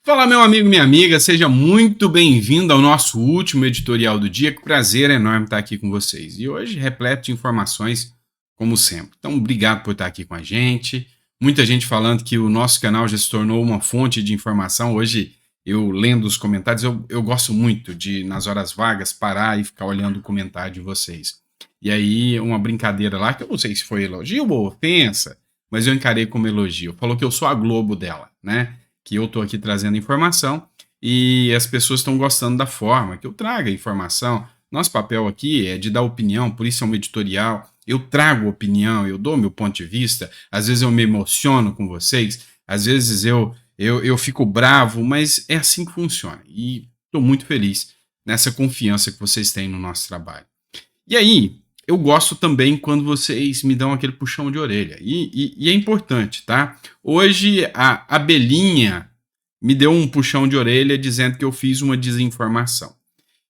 Fala, meu amigo, minha amiga, seja muito bem-vindo ao nosso último editorial do dia. Que prazer enorme estar aqui com vocês. E hoje repleto de informações, como sempre. Então, obrigado por estar aqui com a gente. Muita gente falando que o nosso canal já se tornou uma fonte de informação. Hoje, eu lendo os comentários, eu gosto muito de, nas horas vagas, parar e ficar olhando o comentário de vocês. E aí, uma brincadeira lá, que eu não sei se foi elogio ou ofensa, mas eu encarei como elogio. Falou que eu sou a Globo dela, né? Que eu estou aqui trazendo informação e as pessoas estão gostando da forma que eu trago a informação. Nosso papel aqui é de dar opinião, por isso é um editorial. Eu trago opinião, eu dou meu ponto de vista. Às vezes eu me emociono com vocês, às vezes eu fico bravo, mas é assim que funciona. E estou muito feliz nessa confiança que vocês têm no nosso trabalho. E aí, eu gosto também quando vocês me dão aquele puxão de orelha. E é importante, tá? Hoje a Belinha me deu um puxão de orelha dizendo que eu fiz uma desinformação.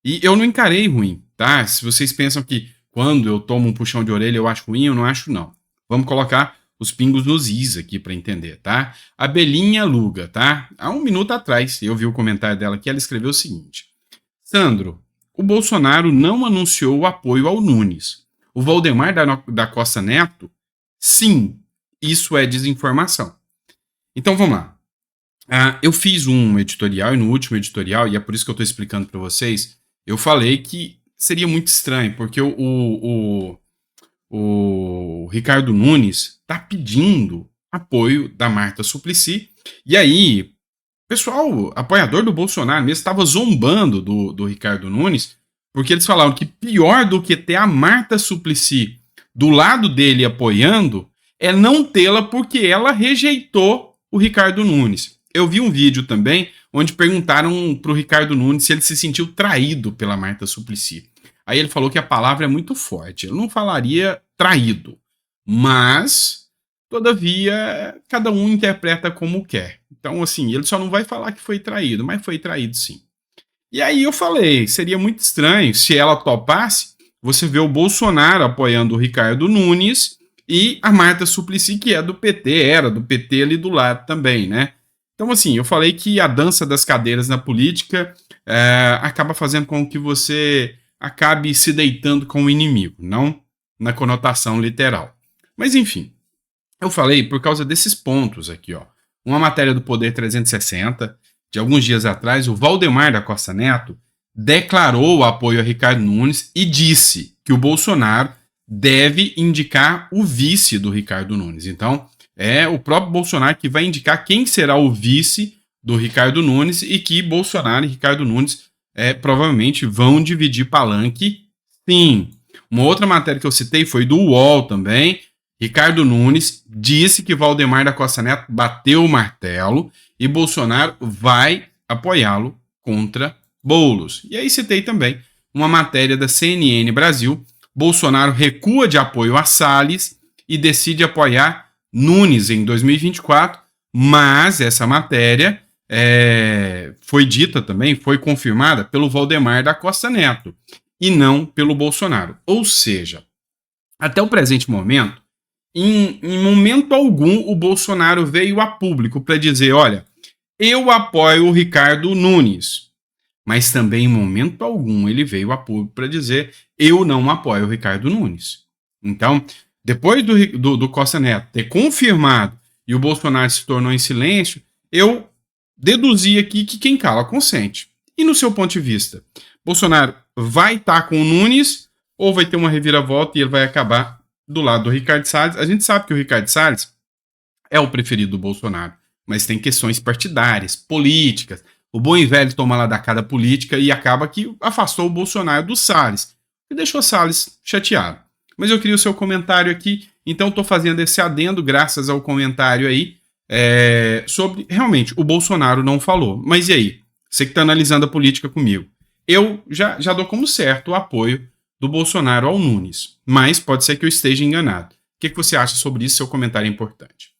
E eu não encarei ruim, tá? Se vocês pensam que quando eu tomo um puxão de orelha eu acho ruim, eu não acho não. Vamos colocar os pingos nos is aqui para entender, tá? A Belinha Luga, tá? Há um minuto atrás eu vi o comentário dela que ela escreveu o seguinte: Sandro, o Bolsonaro não anunciou o apoio ao Nunes. O Valdemar da Costa Neto, sim, isso é desinformação. Então vamos lá. Eu fiz um editorial e no último editorial, e é por isso que eu estou explicando para vocês, eu falei que seria muito estranho, porque o Ricardo Nunes está pedindo apoio da Marta Suplicy, e aí o pessoal, apoiador do Bolsonaro mesmo, estava zombando do Ricardo Nunes, porque eles falaram que pior do que ter a Marta Suplicy do lado dele apoiando é não tê-la porque ela rejeitou o Ricardo Nunes. Eu vi um vídeo também onde perguntaram pro Ricardo Nunes se ele se sentiu traído pela Marta Suplicy. Aí ele falou que a palavra é muito forte. Ele não falaria traído, mas, todavia, cada um interpreta como quer. Então, assim, ele só não vai falar que foi traído, mas foi traído sim. E aí eu falei, seria muito estranho se ela topasse, você vê o Bolsonaro apoiando o Ricardo Nunes e a Marta Suplicy, que é do PT, era do PT ali do lado também, né? Então, assim, eu falei que a dança das cadeiras na política acaba fazendo com que você acabe se deitando com o inimigo, não na conotação literal. Mas, enfim, eu falei por causa desses pontos aqui, ó. Uma matéria do Poder 360, de alguns dias atrás, o Valdemar da Costa Neto declarou o apoio a Ricardo Nunes e disse que o Bolsonaro deve indicar o vice do Ricardo Nunes. Então, é o próprio Bolsonaro que vai indicar quem será o vice do Ricardo Nunes e que Bolsonaro e Ricardo Nunes provavelmente vão dividir palanque, sim. Uma outra matéria que eu citei foi do UOL também. Ricardo Nunes disse que Valdemar da Costa Neto bateu o martelo e Bolsonaro vai apoiá-lo contra Boulos. E aí citei também uma matéria da CNN Brasil. Bolsonaro recua de apoio a Salles e decide apoiar Nunes em 2024, mas essa matéria foi dita também, foi confirmada pelo Valdemar da Costa Neto e não pelo Bolsonaro. Ou seja, até o presente momento, em momento algum, o Bolsonaro veio a público para dizer, olha, eu apoio o Ricardo Nunes, mas também em momento algum ele veio a público para dizer, eu não apoio o Ricardo Nunes. Então, depois do Costa Neto ter confirmado e o Bolsonaro se tornou em silêncio, eu deduzi aqui que quem cala consente. E no seu ponto de vista, Bolsonaro vai estar com o Nunes ou vai ter uma reviravolta e ele vai acabar do lado do Ricardo Salles? A gente sabe que o Ricardo Salles é o preferido do Bolsonaro, mas tem questões partidárias, políticas. O bom e velho toma lá da cara política e acaba que afastou o Bolsonaro do Salles, e deixou Salles chateado. Mas eu queria o seu comentário aqui, então estou fazendo esse adendo graças ao comentário aí sobre, realmente, o Bolsonaro não falou. Mas e aí? Você que está analisando a política comigo. Eu já dou como certo o apoio do Bolsonaro ao Nunes, mas pode ser que eu esteja enganado. O que você acha sobre isso? Seu comentário é importante.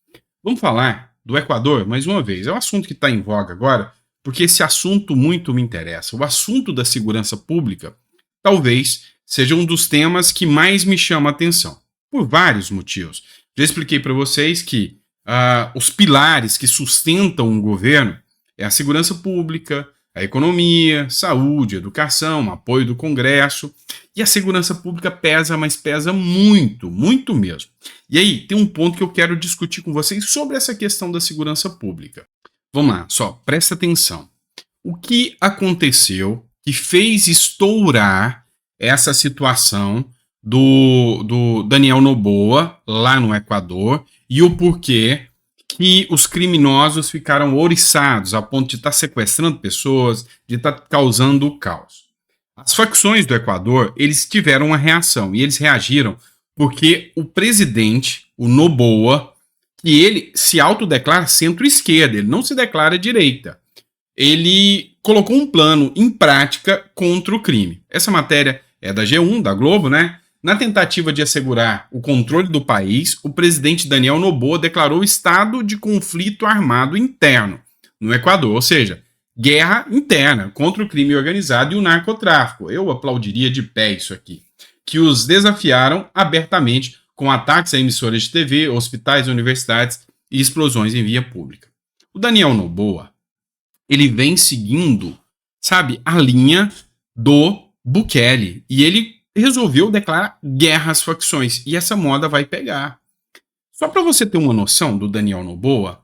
Vamos falar do Equador, mais uma vez. É um assunto que está em voga agora, porque esse assunto muito me interessa. O assunto da segurança pública talvez seja um dos temas que mais me chama a atenção, por vários motivos. Já expliquei para vocês que os pilares que sustentam um governo, é a segurança pública, a economia, saúde, educação, apoio do Congresso. E a segurança pública pesa, mas pesa muito, muito mesmo. E aí, tem um ponto que eu quero discutir com vocês sobre essa questão da segurança pública. Vamos lá, só presta atenção. O que aconteceu que fez estourar essa situação do Daniel Noboa lá no Equador e o porquê que os criminosos ficaram ouriçados a ponto de estar sequestrando pessoas, de estar causando caos. As facções do Equador, eles tiveram uma reação, e eles reagiram porque o presidente, o Noboa, que ele se autodeclara centro-esquerda, ele não se declara direita, ele colocou um plano em prática contra o crime. Essa matéria é da G1, da Globo, né? Na tentativa de assegurar o controle do país, o presidente Daniel Noboa declarou estado de conflito armado interno no Equador, ou seja, guerra interna contra o crime organizado e o narcotráfico. Eu aplaudiria de pé isso aqui. Que os desafiaram abertamente com ataques a emissoras de TV, hospitais, universidades e explosões em via pública. O Daniel Noboa, ele vem seguindo, sabe, a linha do Bukele. E ele resolveu declarar guerra às facções. E essa moda vai pegar. Só para você ter uma noção do Daniel Noboa,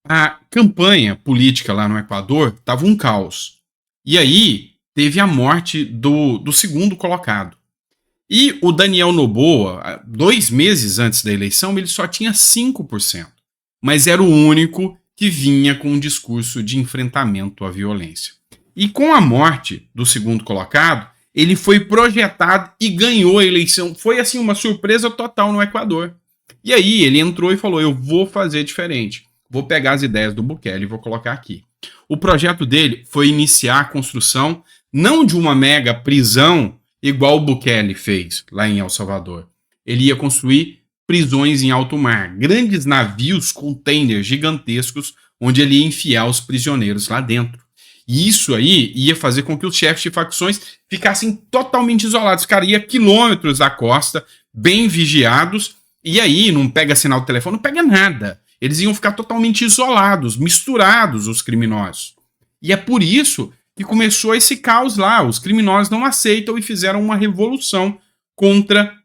a campanha política lá no Equador estava um caos. E aí teve a morte do segundo colocado. E o Daniel Noboa, 2 meses antes da eleição, ele só tinha 5%. Mas era o único que vinha com um discurso de enfrentamento à violência. E com a morte do segundo colocado, ele foi projetado e ganhou a eleição. Foi assim uma surpresa total no Equador. E aí ele entrou e falou, eu vou fazer diferente. Vou pegar as ideias do Bukele e vou colocar aqui. O projeto dele foi iniciar a construção não de uma mega prisão igual o Bukele fez lá em El Salvador. Ele ia construir prisões em alto mar, grandes navios, containers gigantescos, onde ele ia enfiar os prisioneiros lá dentro. E isso aí ia fazer com que os chefes de facções ficassem totalmente isolados, ficaria quilômetros da costa, bem vigiados, e aí não pega sinal de telefone, não pega nada. Eles iam ficar totalmente isolados, misturados, os criminosos. E é por isso que começou esse caos lá. Os criminosos não aceitam e fizeram uma revolução contra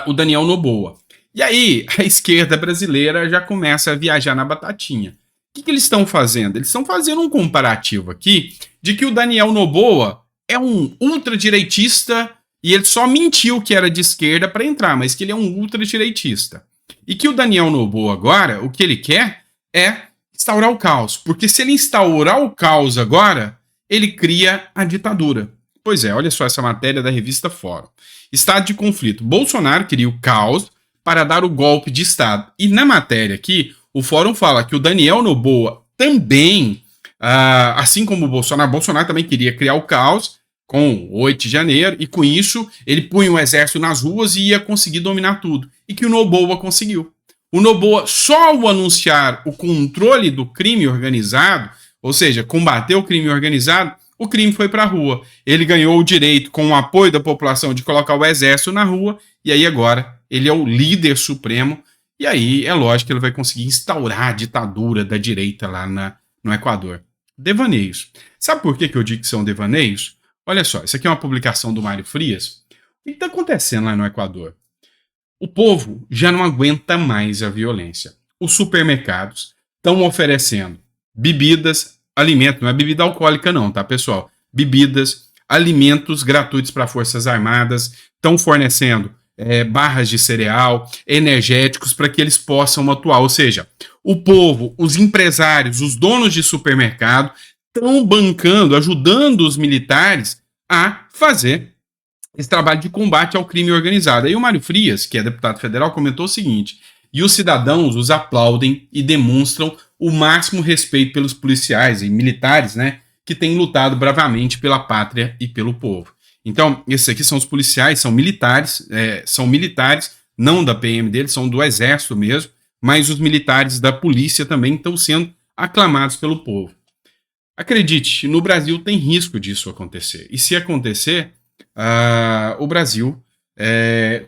o Daniel Noboa. E aí a esquerda brasileira já começa a viajar na batatinha. O que eles estão fazendo? Eles estão fazendo um comparativo aqui de que o Daniel Noboa é um ultradireitista e ele só mentiu que era de esquerda para entrar, mas que ele é um ultradireitista. E que o Daniel Noboa agora, o que ele quer é instaurar o caos. Porque se ele instaurar o caos agora, ele cria a ditadura. Pois é, olha só essa matéria da revista Fórum. Estado de conflito. Bolsonaro queria o caos para dar o golpe de Estado. E na matéria aqui, o Fórum fala que o Daniel Noboa também, assim como o Bolsonaro também queria criar o caos com o 8 de janeiro, e com isso ele punha o exército nas ruas e ia conseguir dominar tudo. E que o Noboa conseguiu. O Noboa, só ao anunciar o controle do crime organizado, ou seja, combater o crime organizado, o crime foi para a rua. Ele ganhou o direito, com o apoio da população, de colocar o exército na rua, e aí agora ele é o líder supremo, e aí é lógico que ele vai conseguir instaurar a ditadura da direita lá no Equador. Devaneios. Sabe por que eu digo que são devaneios? Olha só, isso aqui é uma publicação do Mário Frias. O que está acontecendo lá no Equador? O povo já não aguenta mais a violência. Os supermercados estão oferecendo bebidas, alimentos, não é bebida alcoólica não, tá, pessoal? Bebidas, alimentos gratuitos para Forças Armadas, estão fornecendo barras de cereal, energéticos para que eles possam atuar. Ou seja, o povo, os empresários, os donos de supermercado estão bancando, ajudando os militares a fazer esse trabalho de combate ao crime organizado. Aí o Mário Frias, que é deputado federal, comentou o seguinte: e os cidadãos os aplaudem e demonstram o máximo respeito pelos policiais e militares, né, que têm lutado bravamente pela pátria e pelo povo. Então, esses aqui são os policiais, são militares, não da PM deles, são do exército mesmo, mas os militares da polícia também estão sendo aclamados pelo povo. Acredite, no Brasil tem risco disso acontecer. E se acontecer, o Brasil,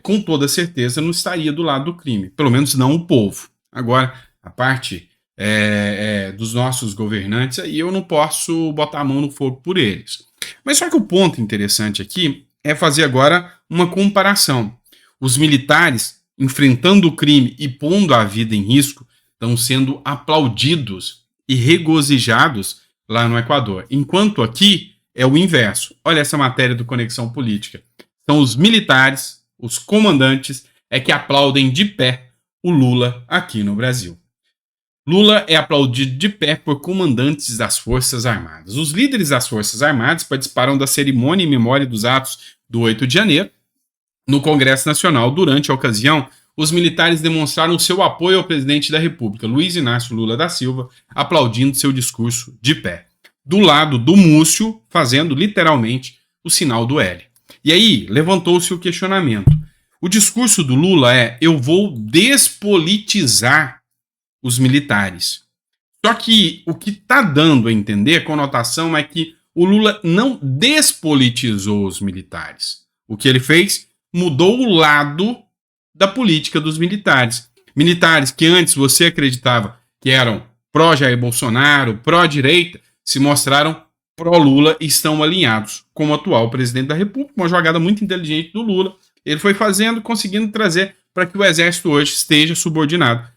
com toda certeza, não estaria do lado do crime. Pelo menos não o povo. Agora, a parte dos nossos governantes, aí eu não posso botar a mão no fogo por eles. Mas só que o ponto interessante aqui é fazer agora uma comparação. Os militares, enfrentando o crime e pondo a vida em risco, estão sendo aplaudidos e regozijados lá no Equador. Enquanto aqui é o inverso. Olha essa matéria do Conexão Política. São os militares, os comandantes, que aplaudem de pé o Lula aqui no Brasil. Lula é aplaudido de pé por comandantes das Forças Armadas. Os líderes das Forças Armadas participaram da cerimônia em memória dos atos do 8 de janeiro no Congresso Nacional. Durante a ocasião, os militares demonstraram seu apoio ao presidente da República, Luiz Inácio Lula da Silva, aplaudindo seu discurso de pé. Do lado do Múcio, fazendo literalmente o sinal do L. E aí, levantou-se o questionamento. O discurso do Lula é: eu vou despolitizar os militares. Só que o que está dando a entender, a conotação é que o Lula não despolitizou os militares. O que ele fez? Mudou o lado da política dos militares. Militares que antes você acreditava que eram pró-Jair Bolsonaro, pró-direita, se mostraram pró-Lula e estão alinhados com o atual presidente da República. Uma jogada muito inteligente do Lula. Ele foi fazendo, conseguindo trazer para que o Exército hoje esteja subordinado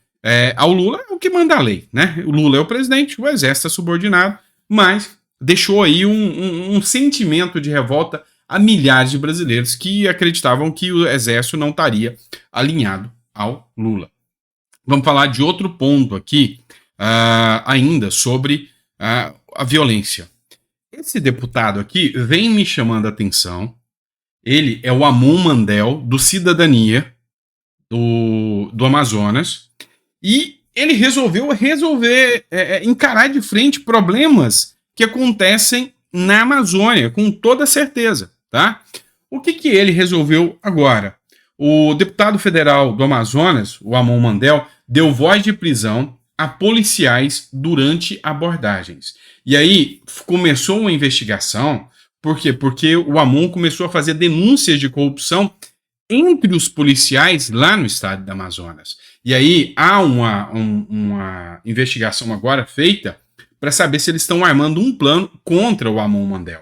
ao Lula, é o que manda a lei, né? O Lula é o presidente, o Exército é subordinado, mas deixou aí um sentimento de revolta a milhares de brasileiros que acreditavam que o Exército não estaria alinhado ao Lula. Vamos falar de outro ponto aqui, ainda sobre a violência. Esse deputado aqui vem me chamando a atenção. Ele é o Amon Mandel, do Cidadania, do Amazonas, e ele resolveu encarar de frente problemas que acontecem na Amazônia, com toda certeza, tá? O que ele resolveu agora? O deputado federal do Amazonas, o Amon Mandel, deu voz de prisão a policiais durante abordagens. E aí começou uma investigação. Por quê? Porque o Amon começou a fazer denúncias de corrupção entre os policiais lá no estado do Amazonas. E aí há uma investigação agora feita para saber se eles estão armando um plano contra o Amon Mandel.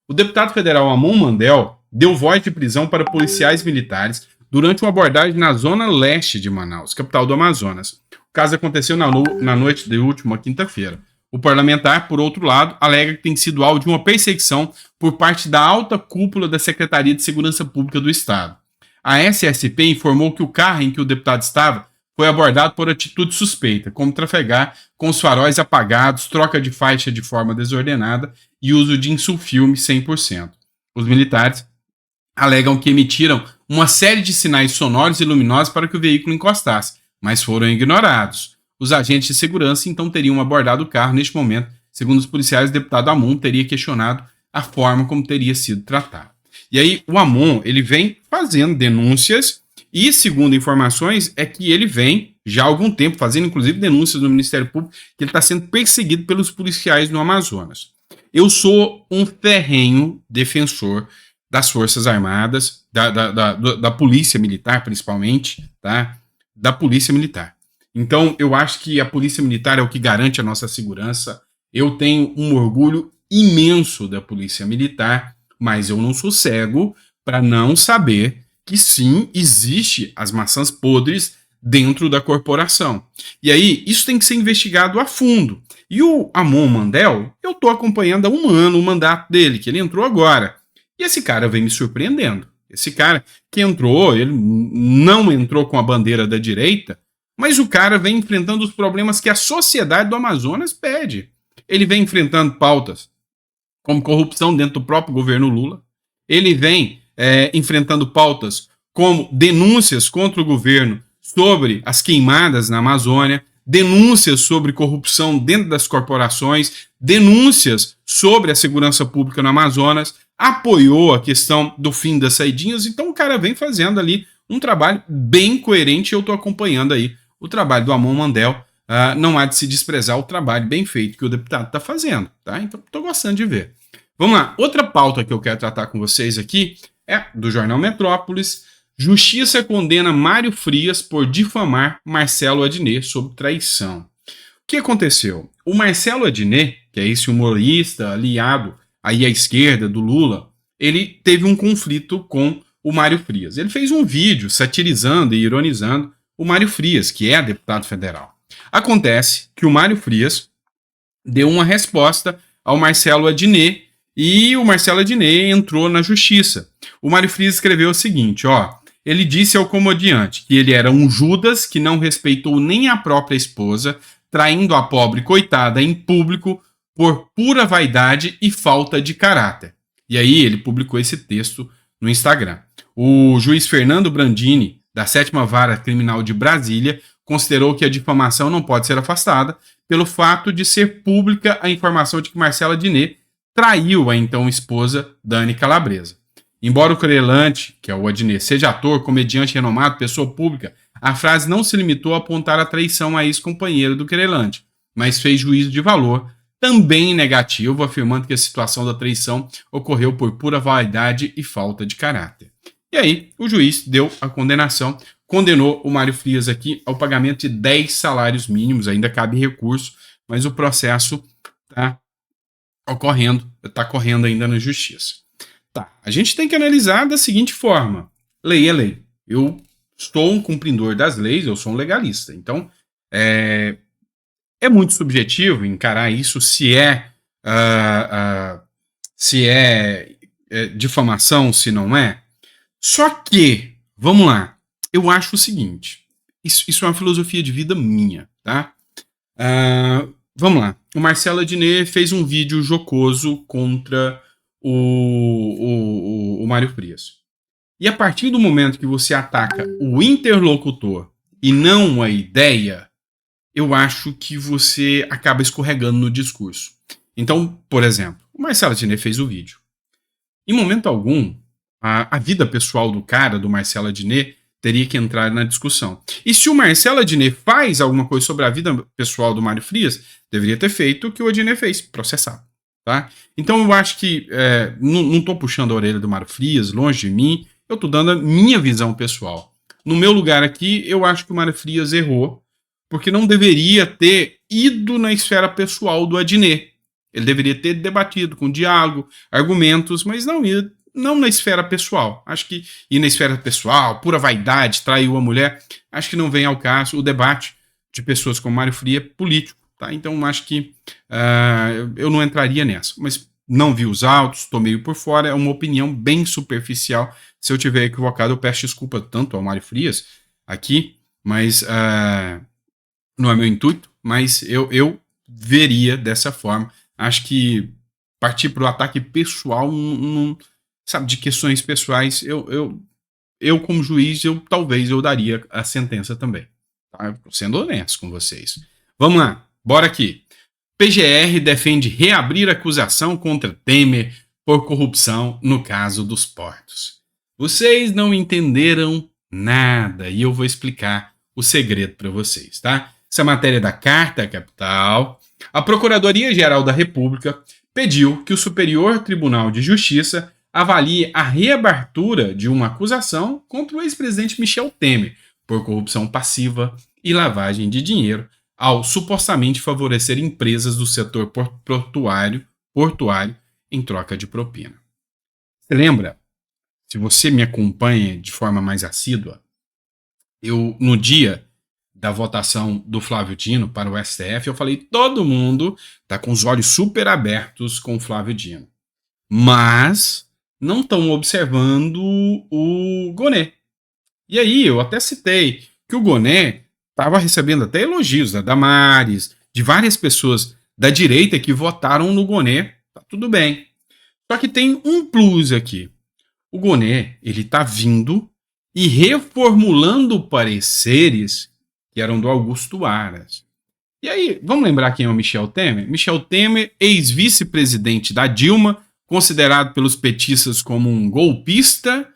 O deputado federal Amon Mandel deu voz de prisão para policiais militares durante uma abordagem na zona leste de Manaus, capital do Amazonas. O caso aconteceu na noite de última quinta-feira. O parlamentar, por outro lado, alega que tem sido alvo de uma perseguição por parte da alta cúpula da Secretaria de Segurança Pública do Estado. A SSP informou que o carro em que o deputado estava foi abordado por atitude suspeita, como trafegar com os faróis apagados, troca de faixa de forma desordenada e uso de insulfilme 100%. Os militares alegam que emitiram uma série de sinais sonoros e luminosos para que o veículo encostasse, mas foram ignorados. Os agentes de segurança então teriam abordado o carro neste momento. Segundo os policiais, o deputado Amon teria questionado a forma como teria sido tratado. E aí o Amon, ele vem fazendo denúncias e, segundo informações, é que ele vem já há algum tempo fazendo, inclusive, denúncias no Ministério Público que ele está sendo perseguido pelos policiais no Amazonas. Eu sou um ferrenho defensor das Forças Armadas, da Polícia Militar, principalmente, tá? Da Polícia Militar. Então, eu acho que a Polícia Militar é o que garante a nossa segurança. Eu tenho um orgulho imenso da Polícia Militar, mas eu não sou cego para não saber que sim, existe as maçãs podres dentro da corporação. E aí, isso tem que ser investigado a fundo. E o Amon Mandel, eu estou acompanhando há um ano o mandato dele, que ele entrou agora. E esse cara vem me surpreendendo. Esse cara que entrou, ele não entrou com a bandeira da direita, mas o cara vem enfrentando os problemas que a sociedade do Amazonas pede. Ele vem enfrentando pautas como corrupção dentro do próprio governo Lula. Ele vem enfrentando pautas como denúncias contra o governo sobre as queimadas na Amazônia, denúncias sobre corrupção dentro das corporações, denúncias sobre a segurança pública no Amazonas, apoiou a questão do fim das saidinhas. Então o cara vem fazendo ali um trabalho bem coerente e eu estou acompanhando aí o trabalho do Amon Mandel. Não há de se desprezar o trabalho bem feito que o deputado está fazendo, tá? Então estou gostando de ver. Vamos lá, outra pauta que eu quero tratar com vocês aqui é do jornal Metrópolis. Justiça condena Mário Frias por difamar Marcelo Adnet sob traição. que aconteceu? O Marcelo Adnet, que é esse humorista aliado aí à esquerda do Lula, ele teve um conflito com o Mário Frias. Ele fez um vídeo satirizando e ironizando o Mário Frias, que é deputado federal. Acontece que o Mário Frias deu uma resposta ao Marcelo Adnet e o Marcelo Adnet entrou na justiça. O Mário Frias escreveu o seguinte, ó, ele disse ao comediante que ele era um Judas que não respeitou nem a própria esposa, traindo a pobre coitada em público por pura vaidade e falta de caráter. E aí ele publicou esse texto no Instagram. O juiz Fernando Brandini, da 7ª Vara Criminal de Brasília, considerou que a difamação não pode ser afastada pelo fato de ser pública a informação de que Marcelo Adnet traiu a então esposa Dani Calabresa. Embora o querelante, que é o Adnet, seja ator, comediante renomado, pessoa pública, a frase não se limitou a apontar a traição à ex-companheira do querelante, mas fez juízo de valor, também negativo, afirmando que a situação da traição ocorreu por pura vaidade e falta de caráter. E aí, o juiz deu a condenação, condenou o Mário Frias aqui ao pagamento de 10 salários mínimos, ainda cabe recurso, mas o processo está correndo ainda na justiça. Tá, a gente tem que analisar da seguinte forma: lei é lei. Eu sou um cumpridor das leis, eu sou um legalista. Então, é muito subjetivo encarar isso se é difamação, se não é. Só que, vamos lá, eu acho o seguinte, isso é uma filosofia de vida minha, tá? Vamos lá, o Marcelo Adnet fez um vídeo jocoso contra o Mário Frias. E a partir do momento que você ataca o interlocutor e não a ideia, eu acho que você acaba escorregando no discurso. Então, por exemplo, o Marcelo Adnet fez o vídeo. Em momento algum, a vida pessoal do cara, do Marcelo Adnet, teria que entrar na discussão. E se o Marcelo Adnet faz alguma coisa sobre a vida pessoal do Mário Frias, deveria ter feito o que o Adnet fez, processar. Tá? Então eu acho que não estou puxando a orelha do Mário Frias, longe de mim, eu estou dando a minha visão pessoal. No meu lugar aqui, eu acho que o Mário Frias errou, porque não deveria ter ido na esfera pessoal do Adnet. Ele deveria ter debatido com diálogo, argumentos, mas não na esfera pessoal. Acho que ir na esfera pessoal, pura vaidade, traiu a mulher, acho que não vem ao caso o debate de pessoas como Mário Frias político. Tá? Então acho que eu não entraria nessa. Mas não vi os autos, estou meio por fora, é uma opinião bem superficial. Se eu tiver equivocado, eu peço desculpa tanto ao Mário Frias aqui, mas não é meu intuito, mas eu veria dessa forma. Acho que partir para o ataque pessoal, sabe, de questões pessoais, eu como juiz, talvez eu daria a sentença também. Tá? Sendo honesto com vocês. Vamos lá, bora aqui. PGR defende reabrir acusação contra Temer por corrupção no caso dos portos. Vocês não entenderam nada e eu vou explicar o segredo para vocês, tá? Essa matéria da Carta Capital. A Procuradoria-Geral da República pediu que o Superior Tribunal de Justiça avalie a reabertura de uma acusação contra o ex-presidente Michel Temer por corrupção passiva e lavagem de dinheiro ao supostamente favorecer empresas do setor portuário em troca de propina. Você lembra? Se você me acompanha de forma mais assídua, no dia da votação do Flávio Dino para o STF, eu falei, todo mundo está com os olhos super abertos com o Flávio Dino. Mas não estão observando o Gonê. E aí eu até citei que o Gonê estava recebendo até elogios da Damares, de várias pessoas da direita que votaram no Gonê. Tá tudo bem. Só que tem um plus aqui. O Gonê, ele está vindo e reformulando pareceres que eram do Augusto Aras. E aí, vamos lembrar quem é o Michel Temer? Michel Temer, ex-vice-presidente da Dilma, considerado pelos petistas como um golpista.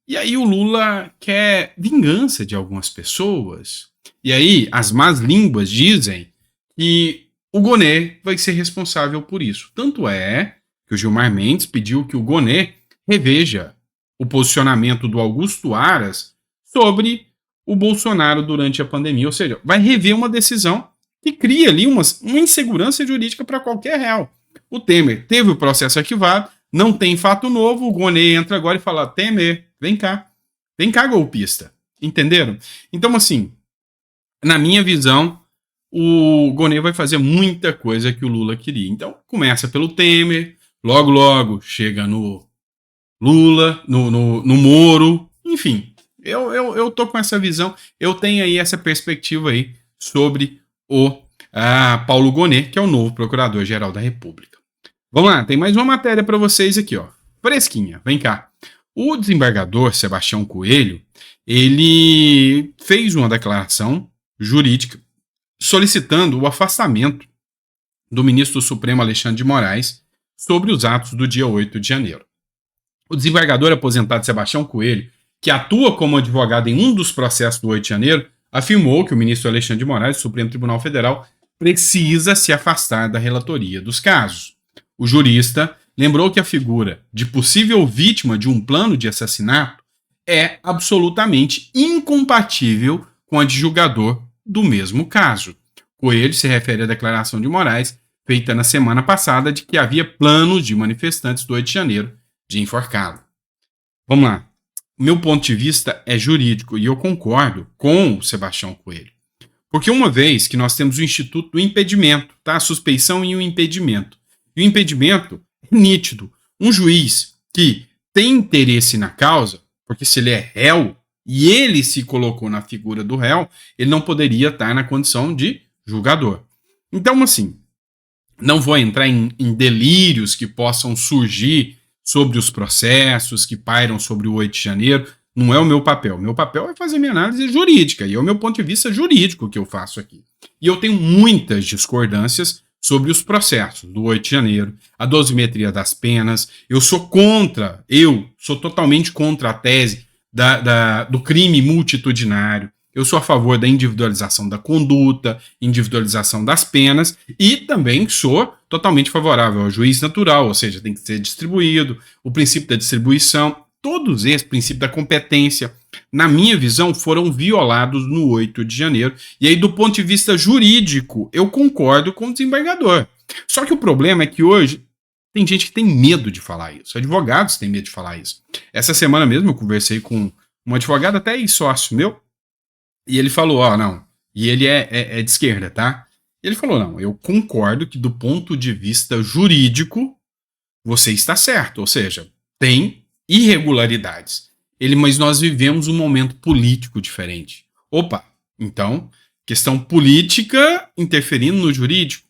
E aí o Lula quer vingança de algumas pessoas. E aí as más línguas dizem que o Gonê vai ser responsável por isso. Tanto é que o Gilmar Mendes pediu que o Gonê reveja o posicionamento do Augusto Aras sobre o Bolsonaro durante a pandemia. Ou seja, vai rever uma decisão que cria ali uma insegurança jurídica para qualquer réu. O Temer teve o processo arquivado, não tem fato novo, o Gonê entra agora e fala: Temer, vem cá, golpista. Entenderam? Então, assim, na minha visão, o Gonê vai fazer muita coisa que o Lula queria. Então, começa pelo Temer, logo chega no Lula, no Moro, enfim. Eu tô com essa visão, eu tenho aí essa perspectiva aí sobre o Paulo Gonê, que é o novo Procurador-Geral da República. Vamos lá, tem mais uma matéria para vocês aqui, ó. Fresquinha, vem cá. O desembargador Sebastião Coelho, ele fez uma declaração jurídica solicitando o afastamento do ministro do Supremo Alexandre de Moraes sobre os atos do dia 8 de janeiro. O desembargador aposentado Sebastião Coelho, que atua como advogado em um dos processos do 8 de janeiro, afirmou que o ministro Alexandre de Moraes, do Supremo Tribunal Federal, precisa se afastar da relatoria dos casos. O jurista lembrou que a figura de possível vítima de um plano de assassinato é absolutamente incompatível com a de julgador do mesmo caso. Coelho se refere à declaração de Moraes, feita na semana passada, de que havia planos de manifestantes do 8 de janeiro de enforcá-lo. Vamos lá. Meu ponto de vista é jurídico e eu concordo com o Sebastião Coelho. Porque uma vez que nós temos o instituto do impedimento, tá? A suspeição e o impedimento. E o impedimento é nítido. Um juiz que tem interesse na causa, porque se ele é réu e ele se colocou na figura do réu, ele não poderia estar na condição de julgador. Então, assim, não vou entrar em delírios que possam surgir sobre os processos que pairam sobre o 8 de janeiro. Não é o meu papel. Meu papel é fazer minha análise jurídica, e é o meu ponto de vista jurídico que eu faço aqui. E eu tenho muitas discordâncias sobre os processos do 8 de janeiro, a dosimetria das penas. Eu sou totalmente contra a tese do crime multitudinário. Eu sou a favor da individualização da conduta, individualização das penas, e também sou totalmente favorável ao juiz natural, ou seja, tem que ser distribuído, o princípio da distribuição, todos esses princípios da competência, na minha visão, foram violados no 8 de janeiro. E aí, do ponto de vista jurídico, eu concordo com o desembargador. Só que o problema é que hoje tem gente que tem medo de falar isso. Advogados têm medo de falar isso. Essa semana mesmo eu conversei com um advogado, até sócio meu, e ele falou, não, e ele é de esquerda, tá? Ele falou, não, eu concordo que do ponto de vista jurídico, você está certo, ou seja, tem irregularidades. Mas nós vivemos um momento político diferente. Opa, então, questão política interferindo no jurídico,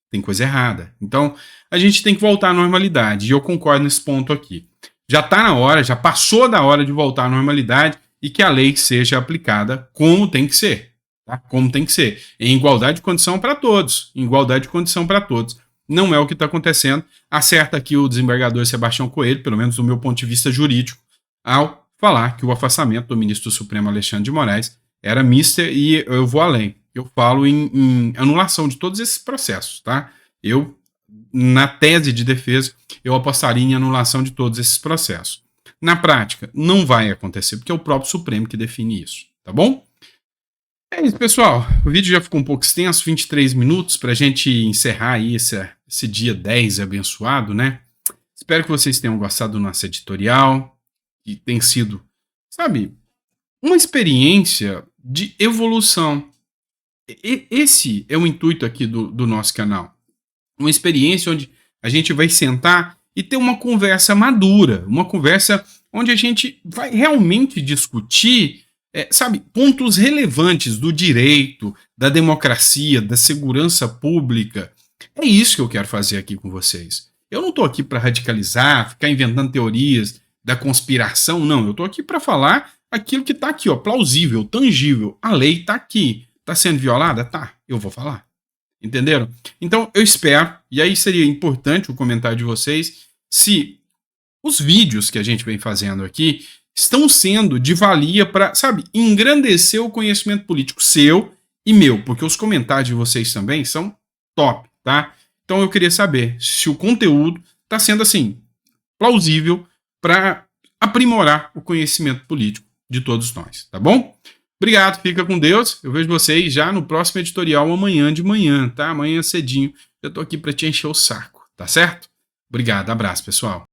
tem coisa errada. Então, a gente tem que voltar à normalidade, e eu concordo nesse ponto aqui. Já está na hora, já passou da hora de voltar à normalidade, e que a lei seja aplicada como tem que ser. Tá? Como tem que ser. Em igualdade de condição para todos. Em igualdade de condição para todos. Não é o que está acontecendo. Acerta aqui o desembargador Sebastião Coelho, pelo menos do meu ponto de vista jurídico, ao falar que o afastamento do ministro do Supremo Alexandre de Moraes era mister, e eu vou além. Eu falo em anulação de todos esses processos. Tá? Eu, na tese de defesa, eu apostaria em anulação de todos esses processos. Na prática, não vai acontecer, porque é o próprio Supremo que define isso, tá bom? É isso, pessoal. O vídeo já ficou um pouco extenso, 23 minutos, pra gente encerrar aí esse dia 10 abençoado, né? Espero que vocês tenham gostado do nosso editorial, que tem sido, sabe, uma experiência de evolução. Esse é o intuito aqui do nosso canal. Uma experiência onde a gente vai sentar e ter uma conversa madura, uma conversa onde a gente vai realmente discutir, pontos relevantes do direito, da democracia, da segurança pública. É isso que eu quero fazer aqui com vocês. Eu não estou aqui para radicalizar, ficar inventando teorias da conspiração, não. Eu estou aqui para falar aquilo que está aqui, ó, plausível, tangível. A lei está aqui. Está sendo violada? Tá, eu vou falar. Entenderam? Então, eu espero, e aí seria importante o comentário de vocês, se os vídeos que a gente vem fazendo aqui estão sendo de valia para, engrandecer o conhecimento político seu e meu, porque os comentários de vocês também são top, tá? Então, eu queria saber se o conteúdo está sendo, assim, plausível para aprimorar o conhecimento político de todos nós, tá bom? Obrigado, fica com Deus. Eu vejo vocês já no próximo editorial amanhã de manhã, tá? Amanhã cedinho. Eu tô aqui para te encher o saco, tá certo? Obrigado, abraço, pessoal.